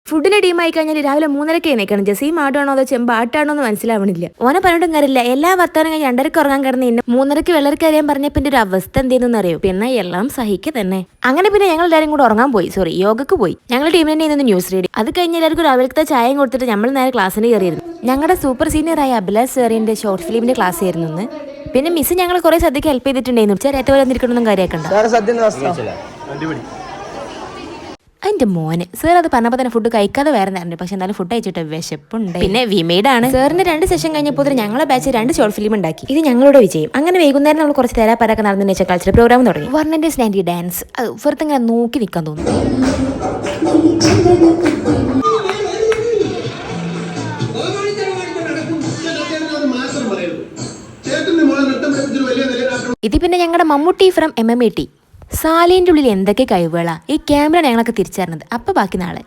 ഫുഡിന്റെ ടീമായി കഴിഞ്ഞാൽ രാവിലെ 3:30 എണീക്കണം. ജസീം ആടാണോ അതോ ചെമ്പാട്ടാണോ എന്ന് മനസ്സിലാവണില്ല. ഓനെ പറഞ്ഞിട്ടും കാര്യമില്ല. എല്ലാ വർത്താനം കഴിഞ്ഞ് 2:30 ഉറങ്ങാൻ കിടന്ന് 3:30 വെള്ളരിക്ക അറിയാൻ പറഞ്ഞപ്പോൾ എന്റെ ഒരു അവസ്ഥ എന്തേന്ന് അറിയോ? പിന്നെ എല്ലാം സഹിക്കുക തന്നെ. അങ്ങനെ പിന്നെ ഞങ്ങൾ എല്ലാവരും കൂടെ ഉറങ്ങാൻ പോയി. യോഗക്ക് പോയി. ഞങ്ങളുടെ ടീമിൽ തന്നെ ഇന്ന് ന്യൂസ് റീഡിംഗ്. അത് കഴിഞ്ഞ് എല്ലാവർക്കും രാവിലത്തെ ചായയും കൊടുത്തിട്ട് നമ്മൾ നേരെ ക്ലാസ്സിന് കയറിയിരുന്നു. ഞങ്ങളുടെ സൂപ്പർ സീനിയറായ അഭിലാഷ് സാറിന്റെ ഷോർട്ട് ഫിലിമിന്റെ ക്ലാസ് ആയിരുന്നു ഇന്ന്. പിന്നെ മിസ് ഞങ്ങൾ കുറെ സദ്യക്ക് ഹെൽപ്പ് ചെയ്തിട്ടുണ്ടായിരുന്നു. ചെറിയ പോലെ വന്നിരിക്കണമെന്നും കാര്യമാക്കണ്ട. അതിന്റെ മോനെ സാർ അത് പറഞ്ഞപ്പോൾ തന്നെ ഫുഡ് കഴിക്കാതെ വേറെ നേരം. പക്ഷെ എന്തായാലും ഫുഡ് അയച്ചിട്ട് വിശപ്പുണ്ട്. പിന്നെ വിമേഡാണ് സാറിന്റെ 2 സെഷൻ കഴിഞ്ഞപ്പോൾ ഞങ്ങളെ ബാച്ച് 2 ഷോർട്ട് ഫിലിം ഉണ്ടാക്കി. ഇത് ഞങ്ങളുടെ വിജയം. അങ്ങനെ വൈകുന്നേരം നമ്മൾ കുറച്ച് തേരാപ്പാരൊക്കെ നടന്നതിന് ശേഷം കൾച്ചറൽ പ്രോഗ്രാം തുടങ്ങി. വർണ്ണന്റെ സ്നാൻഡി ഡാൻസ് വെറുതെ ഇങ്ങനെ നോക്കി നിൽക്കാൻ തോന്നുന്നു. ഇത് പിന്നെ ഞങ്ങളുടെ മമ്മൂട്ടി ഫ്രം MMAT. സാലേൻ്റെ ഉള്ളിൽ എന്തൊക്കെ കഴിവുകളാ. ഈ ക്യാമറ ഞങ്ങളൊക്കെ തിരിച്ചറിഞ്ഞത്. അപ്പൊ ബാക്കി നാളെ.